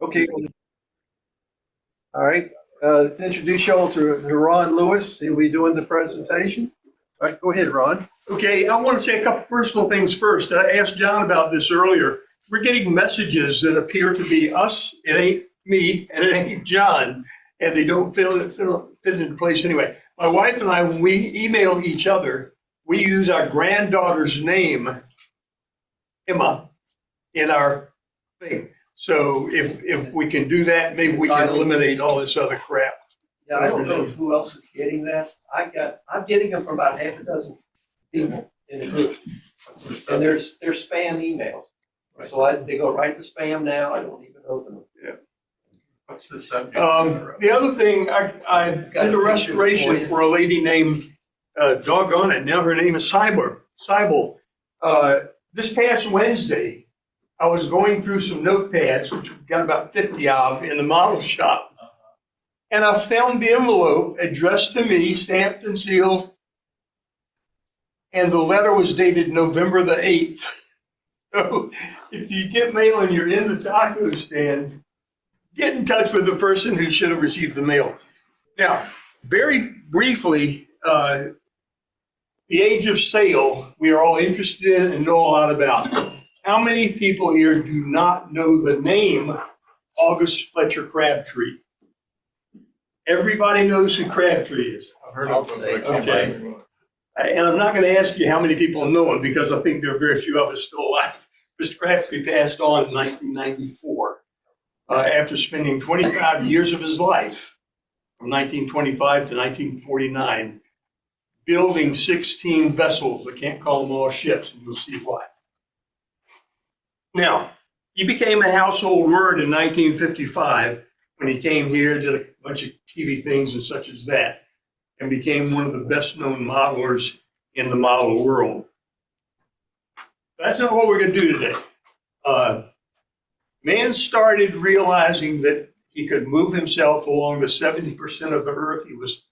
Okay. All right. Let's introduce y'all to Ron Lewis. He'll be doing the presentation. All right, go ahead, Ron. Okay, I want to say a couple personal things first. I asked John about this earlier. We're getting messages that appear to be us. It ain't me, and it ain't John, and they don't fit into place anyway. My wife and I, when we email each other, we use our granddaughter's name, Emma, in our thing. So if we can do that, maybe we can eliminate all this other crap. Yeah, I don't know who else is getting that. I'm getting them from about half a dozen people in the group. And there's spam emails. So they go right to spam now. I don't even open them. Yeah. What's the subject? The other thing, I did a restoration for a lady named, doggone it, now her name is Cybel. This past Wednesday, I was going through some notepads, which we've got about 50 of in the model shop. And I found the envelope addressed to me, stamped and sealed. And the letter was dated November the 8th. So if you get mail and you're in the taco stand, get in touch with the person who should have received the mail. Now, very briefly, the age of sail, we are all interested in and know a lot about. How many people here do not know the name August Fletcher Crabtree? Everybody knows who Crabtree is. I've heard of it. Okay. And I'm not going to ask you how many people know him because I think there are very few of us still alive. Mr. Crabtree passed on in 1994 after spending 25 years of his life, from 1925 to 1949, building 16 vessels. I can't call them all ships, and you'll see why. Now, he became a household word in 1955 when he came here, did a bunch of TV things and such as that, and became one of the best-known modelers in the model world. That's not what we're going to do today. Man started realizing that he could move himself along the 70% of the Earth he was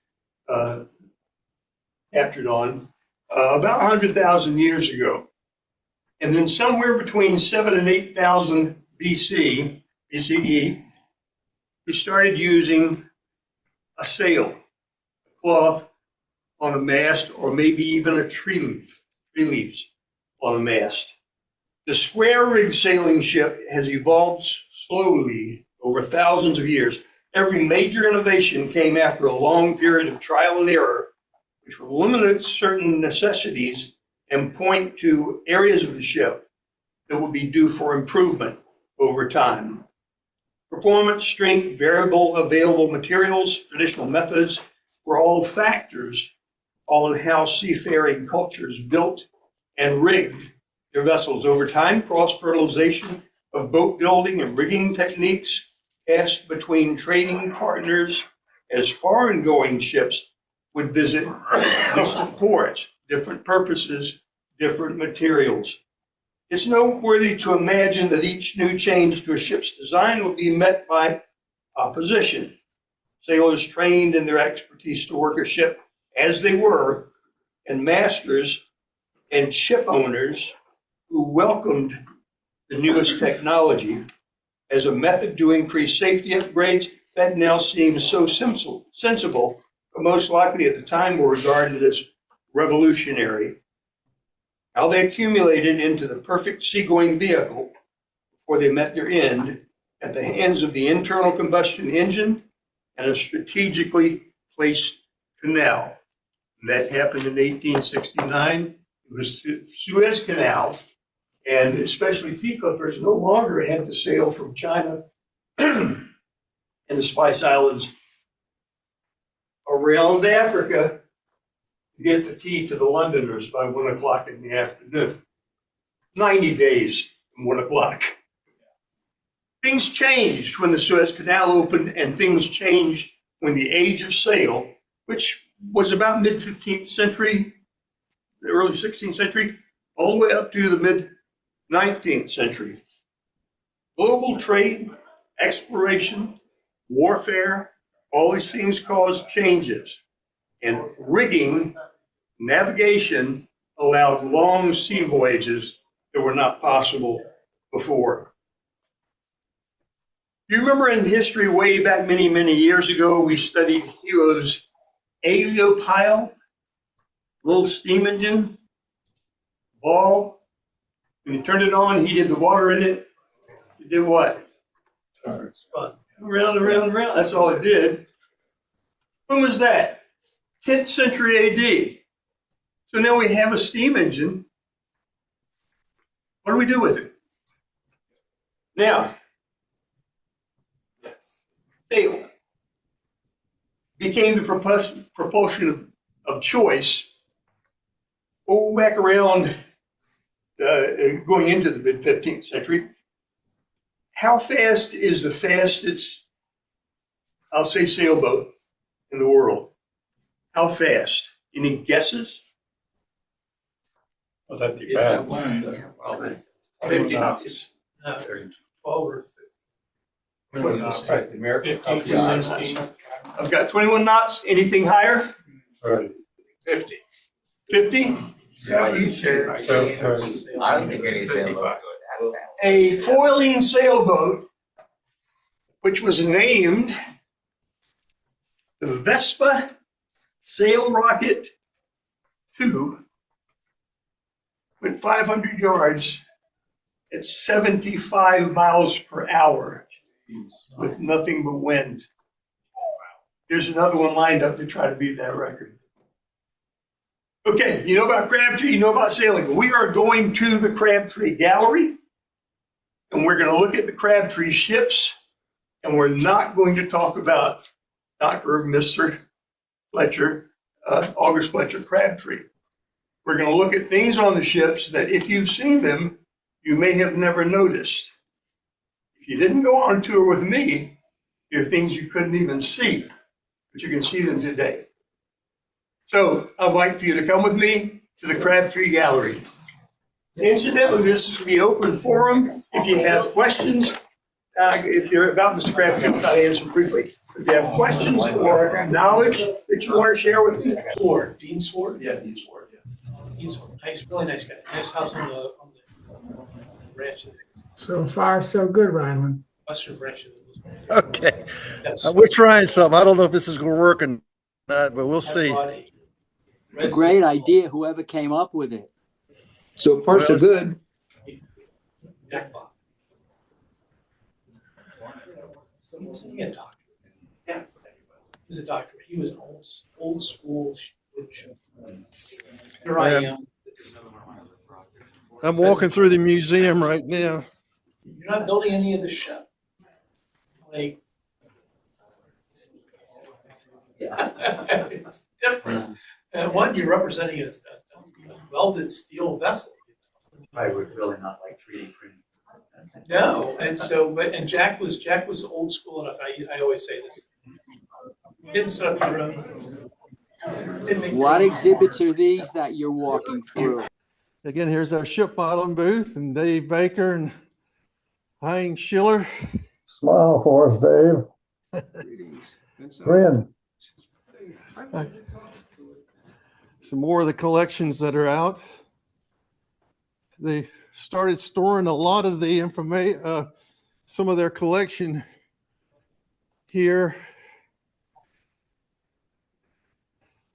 captured on about 100,000 years ago. And then somewhere between 7,000 and 8,000 BCE, he started using a sail, a cloth on a mast, or maybe even a tree leaves on a mast. The square rig sailing ship has evolved slowly over thousands of years. Every major innovation came after a long period of trial and error, which will eliminate certain necessities and point to areas of the ship that will be due for improvement over time. Performance, strength, variable available materials, traditional methods were all factors on how seafaring cultures built and rigged their vessels. Over time, cross-fertilization of boat building and rigging techniques passed between trading partners as foreign-going ships would visit distant ports, different purposes, different materials. It's noteworthy to imagine that each new change to a ship's design will be met by opposition. Sailors trained in their expertise to work a ship as they were, and masters and ship owners who welcomed the newest technology as a method to increase safety upgrades that now seems so sensible, but most likely at the time were regarded as revolutionary. How they accumulated into the perfect seagoing vehicle before they met their end at the hands of the internal combustion engine and a strategically placed canal. That happened in 1869. It was the Suez Canal, and especially tea clippers no longer had to sail from China and the Spice Islands around Africa to get the tea to the Londoners by 1 o'clock in the afternoon. 90 days from 1 o'clock. Things changed when the Suez Canal opened, and things changed when the age of sail, which was about mid-15th century, the early 16th century, all the way up to the mid-19th century. Global trade, exploration, warfare, all these things caused changes. And rigging, navigation allowed long sea voyages that were not possible before. You remember in history way back many, many years ago, we studied Hero's Aeolipile, little steam engine, ball. When you turned it on, heated the water in it. It did what? Spun. Around and around and around. That's all it did. When was that? 10th century AD. So now we have a steam engine. What do we do with it? Now, sail became the propulsion of choice all back around going into the mid 15th century. How fast is the fastest, I'll say, sailboat in the world? How fast? Any guesses? Well, that Is that depends. one? 50 knots. 12 or 50. What knots? Right, the American. 50, 60. I've got 21 knots. Anything higher? 50. 50? So, I don't think any sailboat 55. goes that fast. A foiling sailboat, which was named the Vespa Sail Rocket 2, went 500 yards at 75 miles per hour with nothing but wind. There's another one lined up to try to beat that record. Okay, you know about Crabtree, you know about sailing. We are going to the Crabtree Gallery, and we're going to look at the Crabtree ships, and we're not going to talk about Dr. or Mr. Fletcher, August Fletcher Crabtree. We're going to look at things on the ships that if you've seen them, you may have never noticed. If you didn't go on tour with me, there are things you couldn't even see, but you can see them today. So I'd like for you to come with me to the Crabtree Gallery. Incidentally, this is going to be an open forum. If you have questions, if you're about Mr. Crabtree, I'll try to answer briefly. If you have questions or knowledge that you want to share with me, Sword, Dean Sword? Yeah, Dean Sword, yeah. He's nice, really nice guy. Nice house on the ranch, So far, so good, Ryland. western branch of the. Okay, That's- we're trying something. I don't know if this is going to work or not, but we'll see. It's a great idea, whoever came up with it. So far, so Well, good. Jackpot. He was a doctor. Yeah. He was a doctor. He was an old school. Here I am. I'm walking through the museum right now. You're not building any of the ship. Like. Yeah. It's different. One, you're representing a welded steel vessel. I would really not like 3D printing. No, and so, and Jack was old school enough. I always say this. Didn't set up your own. What exhibits are these that you're walking through? Again, here's our ship bottom booth and Dave Baker and Hein Schiller. Smile for us, Dave. Grin. Some more of the collections that are out. They started storing a lot of the information, some of their collection here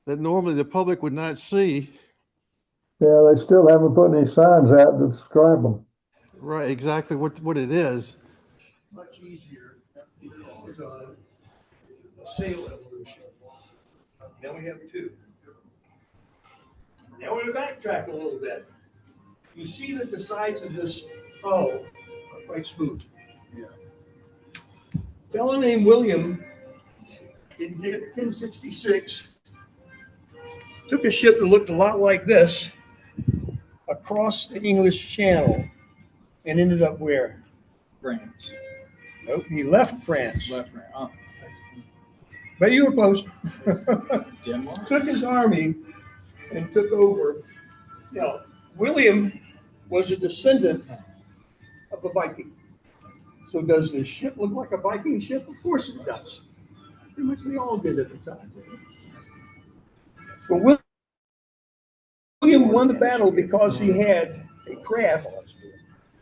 that normally the public would not see. Yeah, they still haven't put any signs out to describe them. Right, exactly what it is. much easier because of a sail evolution. Now we have two. Now we're going to backtrack a little bit. You see that the sides of this hull are quite smooth. A fellow named William in 1066 took a ship that looked a lot like this across the English Channel and ended up where? France. Nope, he left France. Left, right. Oh, But you were close. Denmark? Took his army and took over. Now, William was a descendant of a Viking. So does this ship look like a Viking ship? Of course it does. Pretty much they all did at the time. But William won the battle because he had a craft,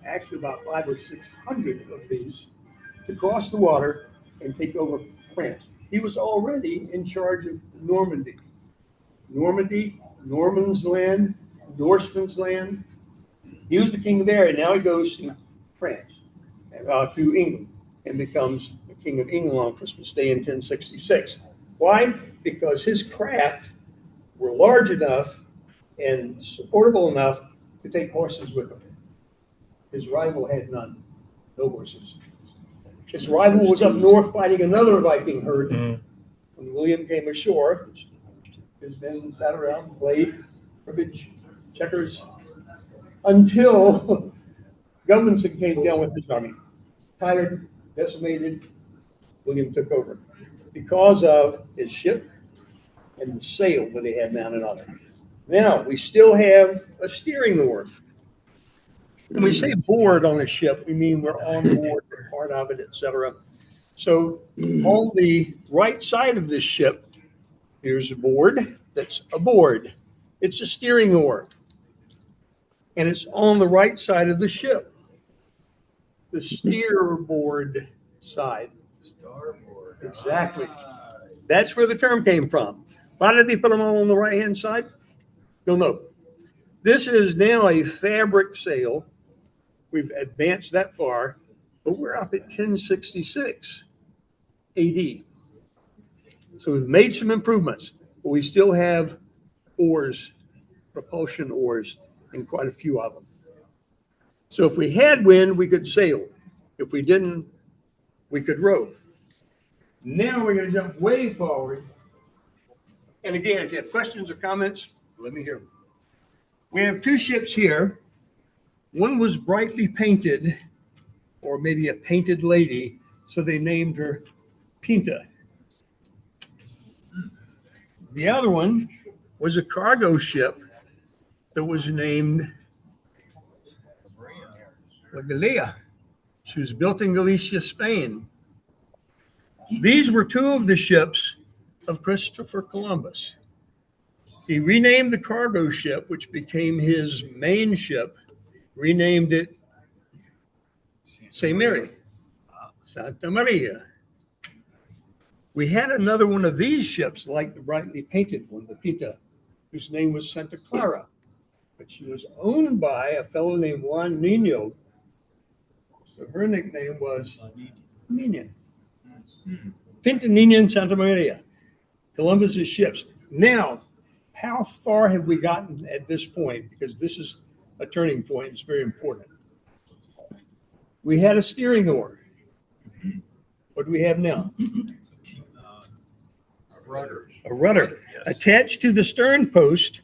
actually about 500 or 600 of these, to cross the water and take over France. He was already in charge of Normandy. Normandy, Norman's land, Norseman's land. He was the king there, and now he goes to France, to England, and becomes the king of England on Christmas Day in 1066. Why? Because his craft were large enough and supportable enough to take horses with him. His rival had none, no horses. His rival was up north fighting another Viking herd. When William came ashore, his men sat around, played cribbage, checkers, until Gudmundsson came down with his army. Tired, decimated, William took over because of his ship and the sail that they had mounted on it. Now, we still have a steering oar. When we say board on a ship, we mean we're on board, we're part of it, etc. So on the right side of this ship, there's a board that's a board. It's a steering oar. And it's on the right side of the ship. The steerboard side. Starboard. Exactly. That's where the term came from. Why did they put them all on the right-hand side? You'll know. This is now a fabric sail. We've advanced that far, but we're up at 1066 AD. So we've made some improvements, but we still have oars, propulsion oars, and quite a few of them. So if we had wind, we could sail. If we didn't, we could row. Now we're going to jump way forward. And again, if you have questions or comments, let me hear them. We have two ships here. One was brightly painted, or maybe a painted lady, so they named her Pinta. The other one was a cargo ship that was named La Galea. She was built in Galicia, Spain. These were two of the ships of Christopher Columbus. He renamed the cargo ship, which became his main ship, renamed it St. Mary, Santa Maria. We had another one of these ships, like the brightly painted one, the Pinta, whose name was Santa Clara, but she was owned by a fellow named Juan Nino. So her nickname was Nina. Pinta, Nina, and Santa Maria, Columbus's ships. Now, how far have we gotten at this point? Because this is a turning point. It's very important. We had a steering oar. What do we have now? A rudder attached to the stern post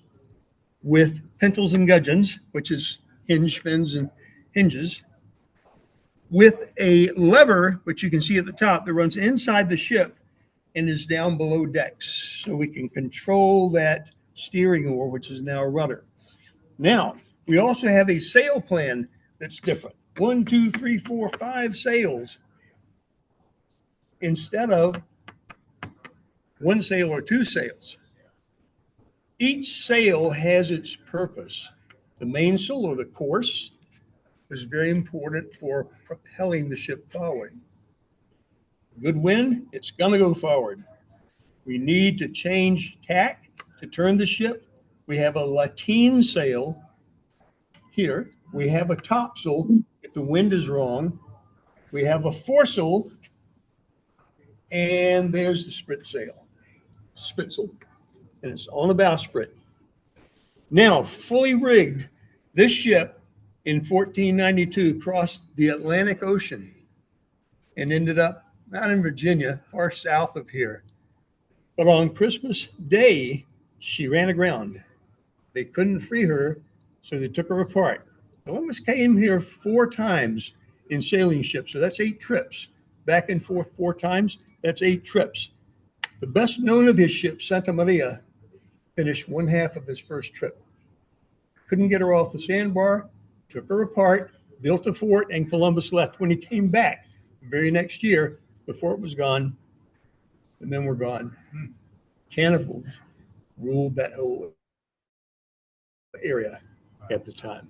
with pintles and gudgeons, which is hinge fins and hinges, with a lever, which you can see at the top, that runs inside the ship and is down below decks. So we can control that steering oar, which is now a rudder. Now, we also have a sail plan that's different. 1, 2, 3, 4, 5 sails instead of one sail or two sails. Each sail has its purpose. The mainsail, or the course, is very important for propelling the ship forward. Good wind, it's going to go forward. We need to change tack to turn the ship. We have a lateen sail here. We have a topsail if the wind is wrong. We have a foresail, and there's the spritsail. Spitsail, and it's on the bowsprit. Now, fully rigged, this ship in 1492 crossed the Atlantic Ocean and ended up not in Virginia, far south of here. But on Christmas Day, she ran aground. They couldn't free her, so they took her apart. Columbus came here 4 times in sailing ships, so that's 8 trips. Back and forth 4 times, that's 8 trips. The best known of his ship, Santa Maria, finished 1/2 of his first trip. Couldn't get her off the sandbar, took her apart, built a fort, and Columbus left. When he came back the very next year, the fort was gone, the men were gone. Cannibals ruled that whole area at the time.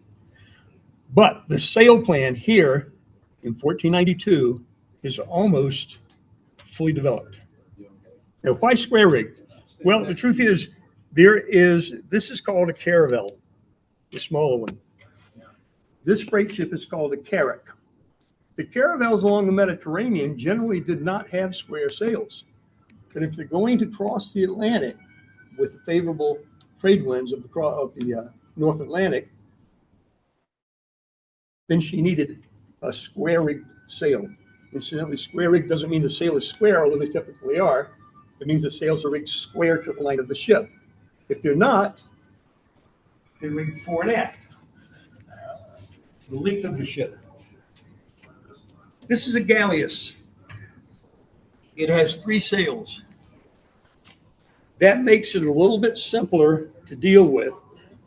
But the sail plan here in 1492 is almost fully developed. Now, why square rig? Well, the truth is, this is called a caravel, the smaller one. This freight ship is called a carrack. The caravels along the Mediterranean generally did not have square sails. But if they're going to cross the Atlantic with the favorable trade winds of the North Atlantic, then she needed a square rig sail. Incidentally, square rig doesn't mean the sail is square, although they typically are. It means the sails are rigged square to the line of the ship. If they're not, they're rigged fore and aft, the length of the ship. This is a galleass. It has 3 sails. That makes it a little bit simpler to deal with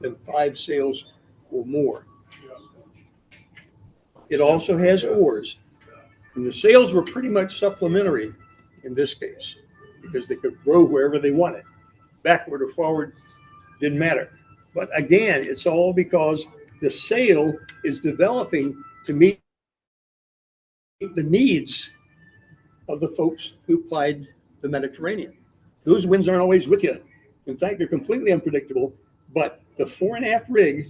than 5 sails or more. It also has oars. And the sails were pretty much supplementary in this case because they could row wherever they wanted. Backward or forward, didn't matter. But again, it's all because the sail is developing to meet the needs of the folks who plied the Mediterranean. Those winds aren't always with you. In fact, they're completely unpredictable, but the fore and aft rig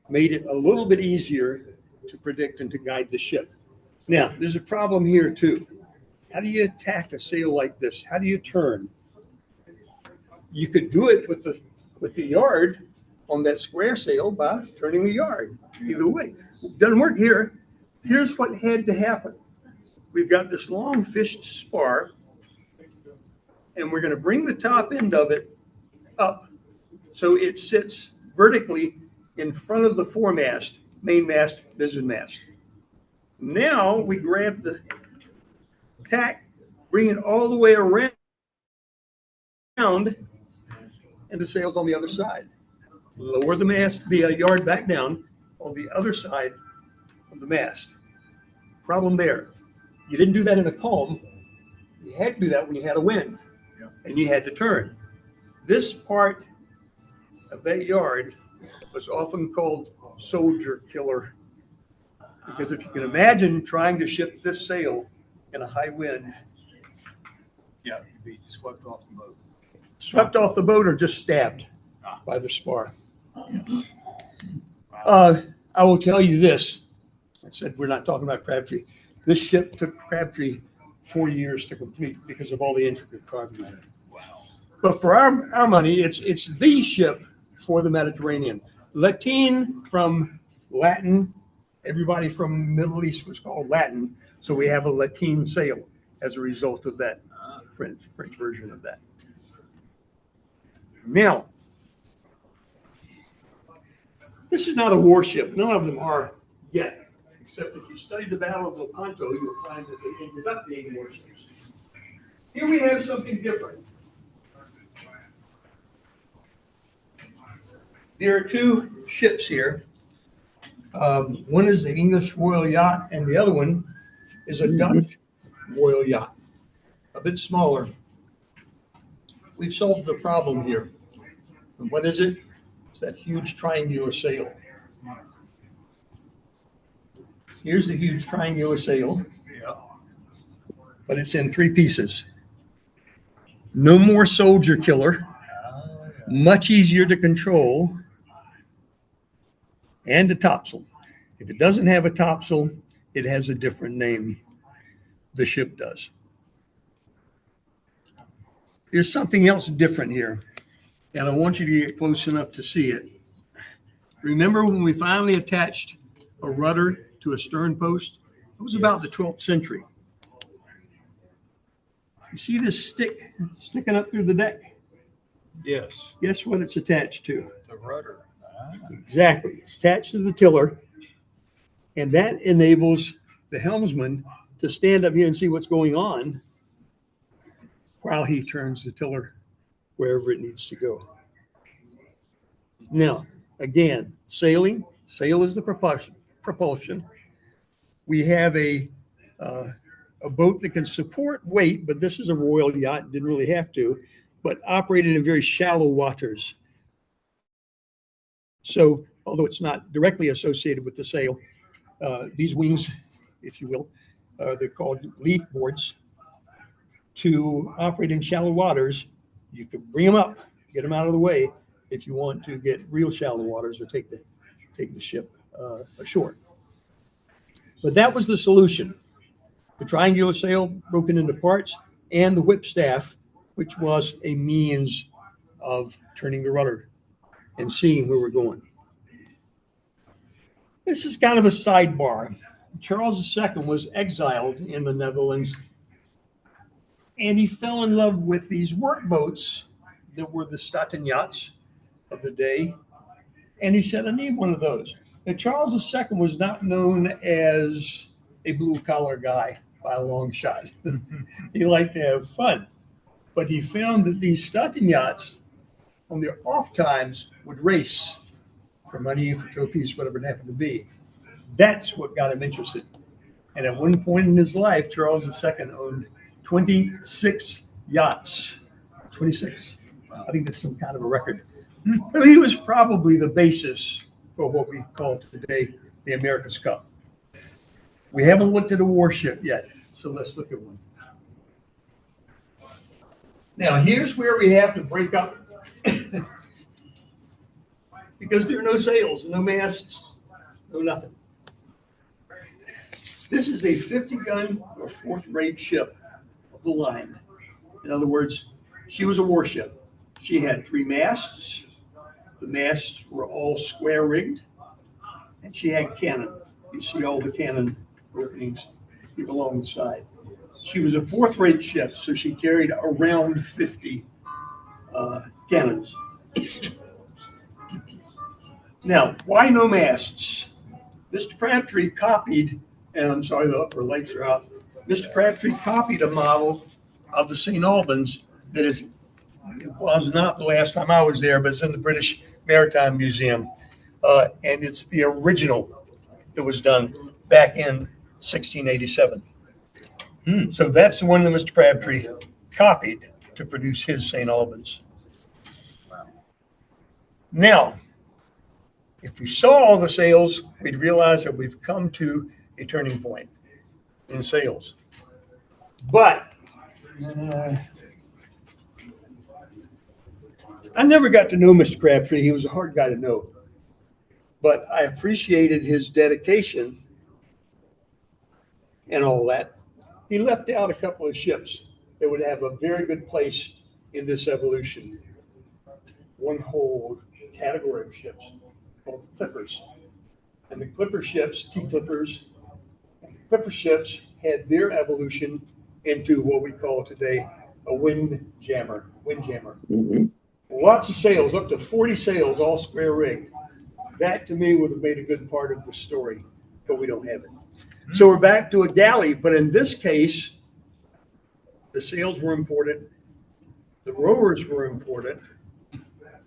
made it a little bit easier to predict and to guide the ship. Now, there's a problem here too. How do you attack a sail like this? How do you turn? You could do it with the yard on that square sail by turning the yard. Either way, it doesn't work here. Here's what had to happen. We've got this long fished spar, and we're going to bring the top end of it up so it sits vertically in front of the foremast, mainmast, mizzen mast. Now we grab the tack, bring it all the way around, and the sail's on the other side. Lower the mast, the yard back down on the other side of the mast. Problem there. You didn't do that in a calm. You had to do that when you had a wind, and you had to turn. This part of that yard was often called soldier killer, because if you can imagine trying to shift this sail in a high wind, Yeah, you'd be swept off the boat. swept off the boat or just stabbed by the spar. I will tell you this. I said we're not talking about Crabtree. This ship took Crabtree 4 years to complete because of all the intricate carving on it. Wow. But for our money, it's the ship for the Mediterranean. Latine from Latin. Everybody from Middle East was called Latin, so we have a Latine sail as a result of that French version of that. Now, this is not a warship. None of them are yet, except if you study the Battle of Lepanto, you'll find that they ended up being warships. Here we have something different. There are 2 ships here. One is the English Royal Yacht, and the other one is a Dutch Royal Yacht, a bit smaller. We've solved the problem here. And what is it? It's that huge triangular sail. Here's the huge triangular sail, but it's in 3 pieces. No more soldier killer, much easier to control, and a topsail. If it doesn't have a topsail, it has a different name. The ship does. There's something else different here, and I want you to get close enough to see it. Remember when we finally attached a rudder to a stern post? It was about the 12th century. You see this stick sticking up through the deck? Yes, Guess what it's attached to? the rudder. Exactly. It's attached to the tiller, and that enables the helmsman to stand up here and see what's going on while he turns the tiller wherever it needs to go. Now, again, sailing. Sail is the propulsion. We have a boat that can support weight, but this is a royal yacht, didn't really have to, but operated in very shallow waters. So, although it's not directly associated with the sail, these wings, if you will, they're called leaf boards, to operate in shallow waters. You could bring them up, get them out of the way if you want to get real shallow waters or take the ship ashore. But that was the solution. The triangular sail broken into parts and the whip staff, which was a means of turning the rudder and seeing where we're going. This is kind of a sidebar. Charles II was exiled in the Netherlands, and he fell in love with these workboats that were the Staten yachts of the day. And he said, I need one of those. Now, Charles II was not known as a blue collar guy by a long shot. He liked to have fun. But he found that these Staten yachts, on their off times, would race for money, for trophies, whatever it happened to be. That's what got him interested. And at one point in his life, Charles II owned 26 yachts. 26. I think that's some kind of a record. So he was probably the basis for what we call today the America's Cup. We haven't looked at a warship yet, so let's look at one. Now, here's where we have to break up because there are no sails, no masts, no nothing. This is a 50-gun or fourth-rate ship of the line. In other words, she was a warship. She had 3 masts. The masts were all square rigged, and she had cannon. You see all the cannon openings along the side. She was a fourth-rate ship, so she carried around 50 cannons. Now, why no masts? Mr. Crabtree copied, and I'm sorry, the upper lights are out. Mr. Crabtree copied a model of the St. Albans that is, it was not the last time I was there, but it's in the British Maritime Museum. And it's the original that was done back in 1687. So that's the one that Mr. Crabtree copied to produce his St. Albans. Now, if we saw all the sails, we'd realize that we've come to a turning point in sails. But I never got to know Mr. Crabtree. He was a hard guy to know. But I appreciated his dedication and all that. He left out a couple of ships that would have a very good place in this evolution. One whole category of ships called clippers. And the clipper ships, T-clippers, and the clipper ships had their evolution into what we call today a windjammer. Mm-hmm. Lots of sails, up to 40 sails, all square rigged. That to me would have made a good part of the story, but we don't have it. So we're back to a galley, but in this case, the sails were important, the rowers were important,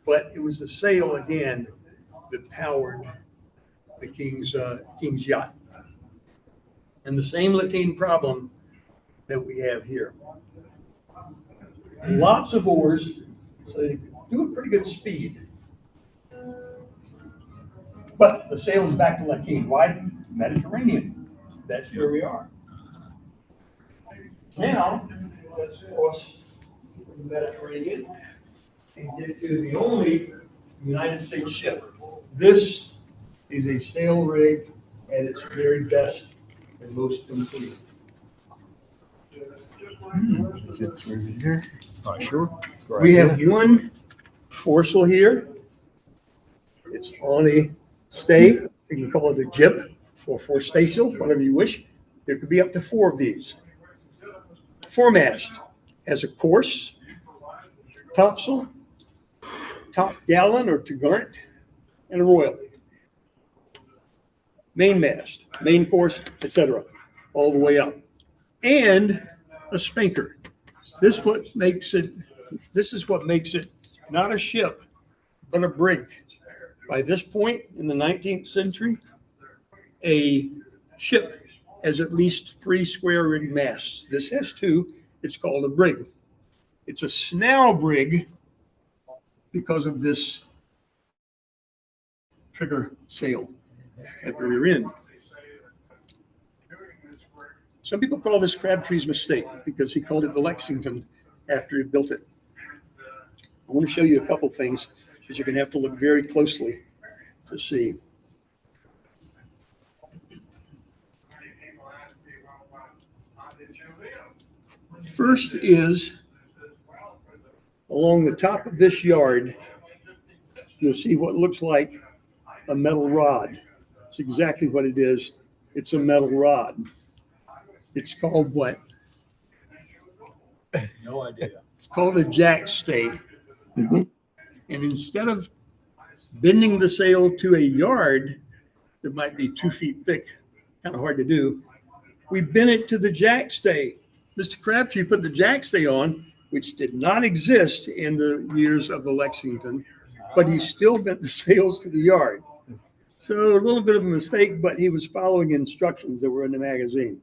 but it was the sail again that powered the king's yacht. And the same Latin problem that we have here. Lots of oars, so they do a pretty good speed. But the sail is back to Latin. Why? Mediterranean. That's where we are. Now, let's cross the Mediterranean and get to the only United States ship. This is a sail rig at its very best and most complete. Get through here. Sure. We have one foresail here. It's on a stay. You can call it a jib or forestaysail, whatever you wish. There could be up to 4 of these. Foremast has a course, topsail, top gallant or topgallant, and a royal. Mainmast, main course, etc., all the way up, and a spanker. This is what makes it not a ship, but a brig. By this point in the 19th century, a ship has at least 3 square rig masts. This has 2. It's called a brig. It's a snell brig because of this trigger sail at the rear end. Some people call this Crabtree's mistake because he called it the Lexington after he built it. I want to show you a couple things that you're going to have to look very closely to see. First is along the top of this yard, you'll see what looks like a metal rod. It's exactly what it is. It's a metal rod. It's called what? No idea. It's called a jack stay. And instead of bending the sail to a yard that might be 2 feet thick, kind of hard to do, we bent it to the jack stay. Mr. Crabtree put the jack stay on, which did not exist in the years of the Lexington, but he still bent the sails to the yard. So a little bit of a mistake, but he was following instructions that were in the magazine.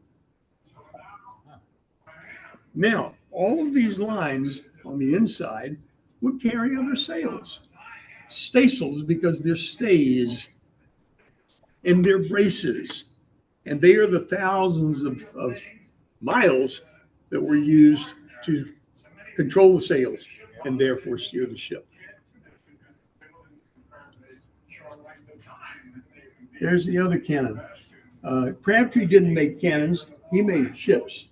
Now, all of these lines on the inside would carry other sails. Staysails, because they're stays and they're braces. And they are the thousands of miles that were used to control the sails and therefore steer the ship. There's the other cannon. Crabtree didn't make cannons, he made ships.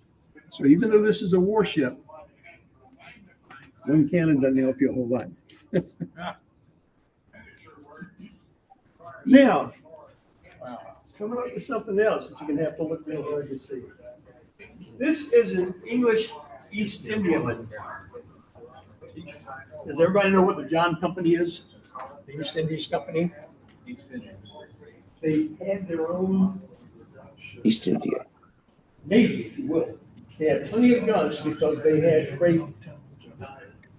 So even though this is a warship, one cannon doesn't help you a whole lot. Now, coming up to something else that you're going to have to look real hard to see. This is an English East Indiaman. Does everybody know what the John Company is? The East Indies Company? They had their own East India. navy, if you will. They had plenty of guns because they had freight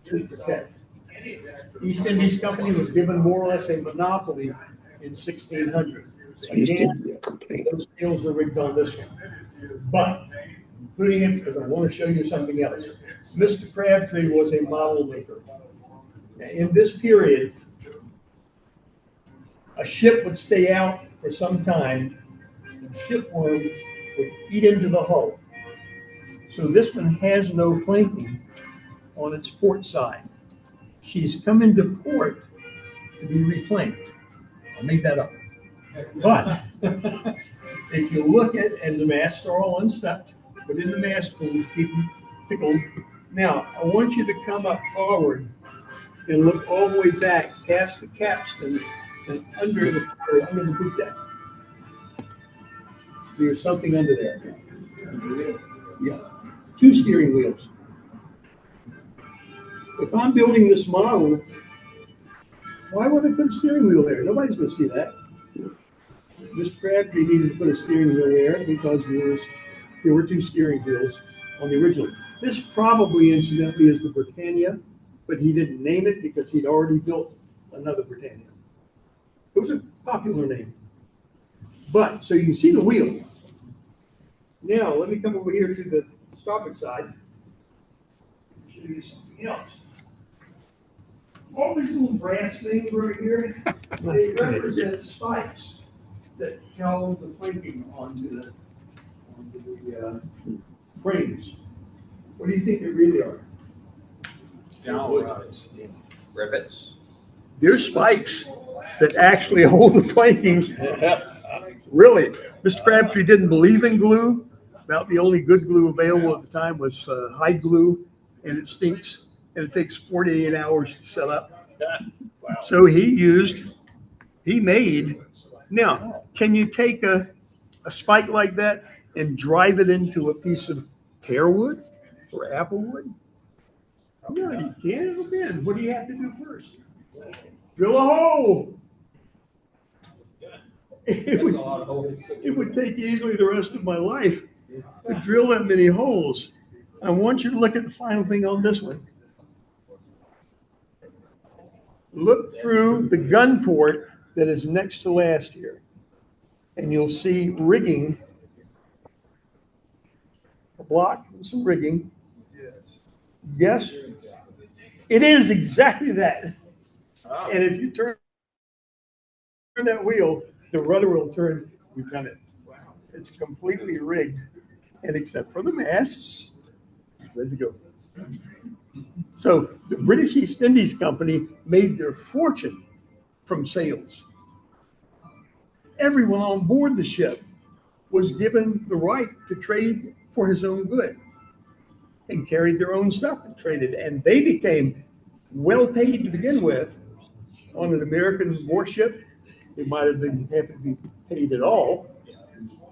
to protect. East Indies Company was given more or less a monopoly in 1600. East Again, India Company. those sails are rigged on this one. But including it because I want to show you something else. Mr. Crabtree was a model maker. In this period, a ship would stay out for some time, and shipworm would eat into the hull. So this one has no planking on its port side. She's come into port to be replanked. I made that up. But if you look at, and the masts are all unstepped, put in the mast pools, keep them pickled. Now, I want you to come up forward and look all the way back past the capstan and under the poop deck. There's something under there. Yeah, 2 steering wheels. If I'm building this model, why would I put a steering wheel there? Nobody's going to see that. Mr. Crabtree needed to put a steering wheel there because there were 2 steering wheels on the original. This probably, incidentally, is the Britannia, but he didn't name it because he'd already built another Britannia. It was a popular name. But, so you can see the wheel. Now, let me come over here to the starboard side. Show you something else. All these little brass things right here, they represent spikes that held the planking onto the frames. What do you think they really are? Rivets. They're spikes that actually hold the planking. Really, Mr. Crabtree didn't believe in glue. About the only good glue available at the time was hide glue, and it stinks, and it takes 48 hours to set up. So he made. Now, can you take a spike like that and drive it into a piece of pear wood or apple wood? No, you can't. It'll bend. What do you have to do first? Drill a hole. It would take easily the rest of my life to drill that many holes. I want you to look at the final thing on this one. Look through the gun port that is next to last here, and you'll see rigging, a block and some rigging. Yes, it is exactly that. And if you turn that wheel, the rudder will turn. We've done it. It's completely rigged and except for the masts, ready to go. So the British East Indies Company made their fortune from sales. Everyone on board the ship was given the right to trade for his own good and carried their own stuff and traded. And they became well paid to begin with on an American warship. They might have been happened to be paid at all,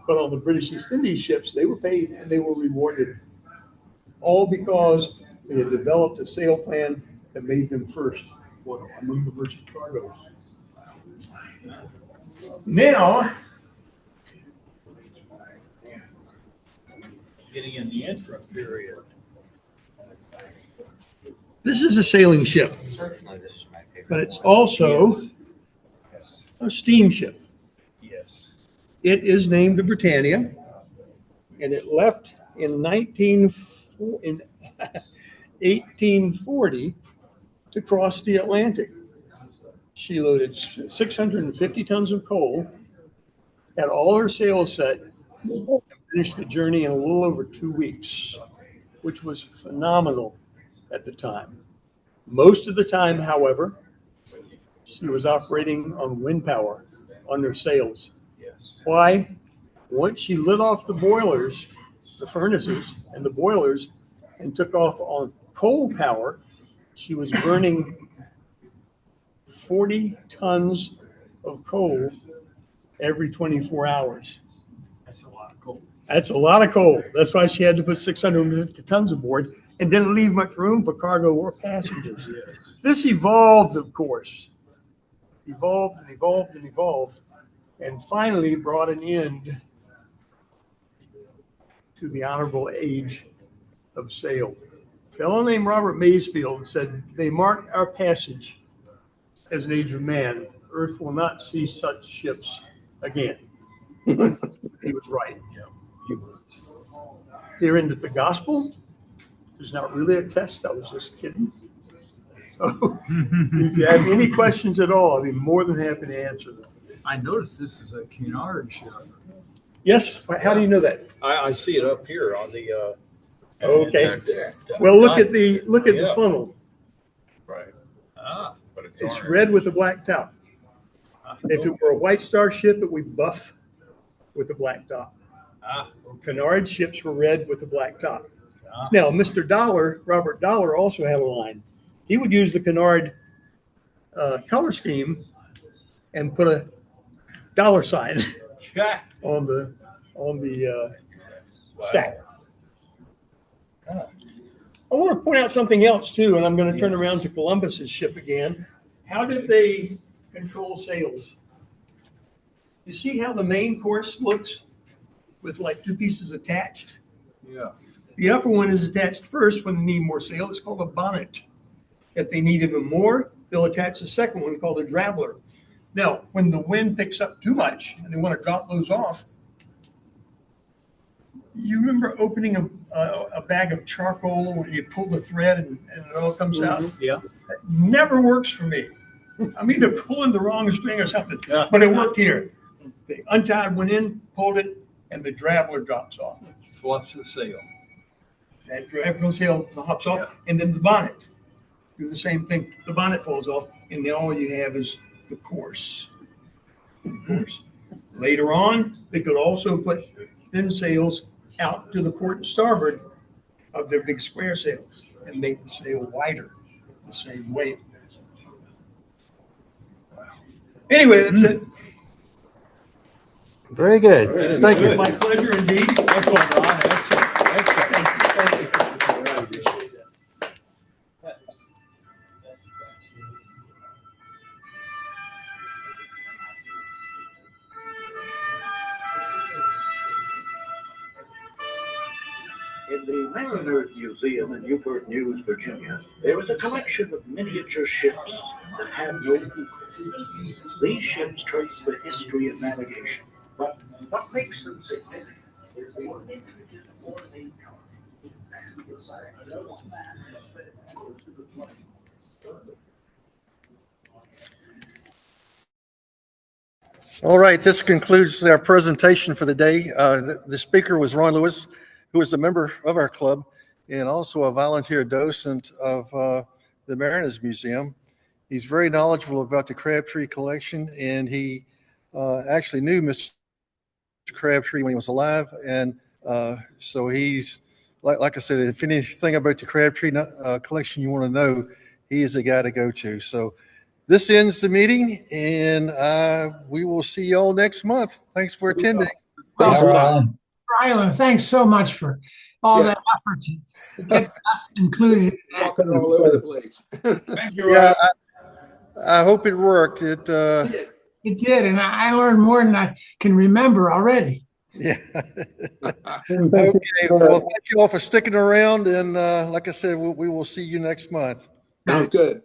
but on the British East Indies ships, they were paid and they were rewarded, all because they had developed a sail plan that made them first among the merchant cargoes. Now, Getting in the interim period. this is a sailing ship, Certainly, this is my favorite. but it's also Yes. a steamship. Yes. It is named the Britannia, and it left in 1840 to cross the Atlantic. She loaded 650 tons of coal, had all her sails set, and finished the journey in a little over 2 weeks, which was phenomenal at the time. Most of the time, however, she was operating on wind power on her sails. Yes. Why? Once she lit off the boilers, the furnaces and the boilers, and took off on coal power, she was burning 40 tons of coal every 24 hours. That's a lot of coal. That's a lot of coal. That's why she had to put 650 tons aboard and didn't leave much room for cargo or passengers. Yes. This evolved, of course, evolved and evolved and evolved, and finally brought an end to the honorable age of sail. A fellow named Robert Maysfield said, "They mark our passage as an age of man. Earth will not see such ships again." He was right. He was. Here endeth the gospel. There's not really a test. I was just kidding. So if you have any questions at all, I'd be more than happy to answer them. I noticed this is a Cunard ship. Yes, how do you know that? I see it up here on the, Okay. Well, look at the Yeah. funnel. right, Ah, but it's It's orange. red with a black top. If it were a White Star ship, it would be buff with a black top. ah, Cunard ships were red with a black top. ah. Now, Mr. Dollar, Robert Dollar, also had a line. He would use the Cunard color scheme and put a dollar sign on the stack. I want to point out something else too, and I'm going to turn around to Columbus's ship again. How did they control sails? You see how the main course looks with like two pieces attached? Yeah. The upper one is attached first when they need more sail. It's called a bonnet. If they need even more, they'll attach the second one called a drabbler. Now, when the wind picks up too much and they want to drop those off, you remember opening a bag of charcoal when you pull the thread and it all comes out? Yeah. That never works for me. I'm either pulling the wrong string or something, Yeah. but it worked here. They untied one end, pulled it, and the drabbler drops off. Fluffs the sail. That drabbler sail hops off, Yeah. and then the bonnet. Do the same thing. The bonnet falls off, and then all you have is the course. Later on, they could also put thin sails out to the port and starboard of their big square sails and make the sail wider the same way. Anyway, that's it. Very good. Thank you. My pleasure indeed. Excellent, Ron. Excellent. Excellent. Thank you. Thank you. In the Mariners Museum in Newport News, Virginia, there is a collection of miniature ships that have no equals. These ships trace the history of navigation, but what makes them significant is the intricate ornate All right, this concludes our presentation for the day. The speaker was Ron Lewis. who is a member of our club and also a volunteer docent of the Mariners Museum. He's very knowledgeable about the Crabtree collection, and he actually knew Mr. Crabtree when he was alive. And so he's, like I said, if anything about the Crabtree collection you want to know, he is the guy to go to. So this ends the meeting, and we will see you all next month. Thanks for attending. Well, Thanks, Rylan. Rylan, thanks so much for all that effort to get us included. Walking all over the place. Thank you, Yeah, Rylan. I hope it worked. It did, and I learned more than I can remember already. Yeah. Thank Okay. you. Well, thank you all for sticking around. And like I said, we will see you next month. Sounds good.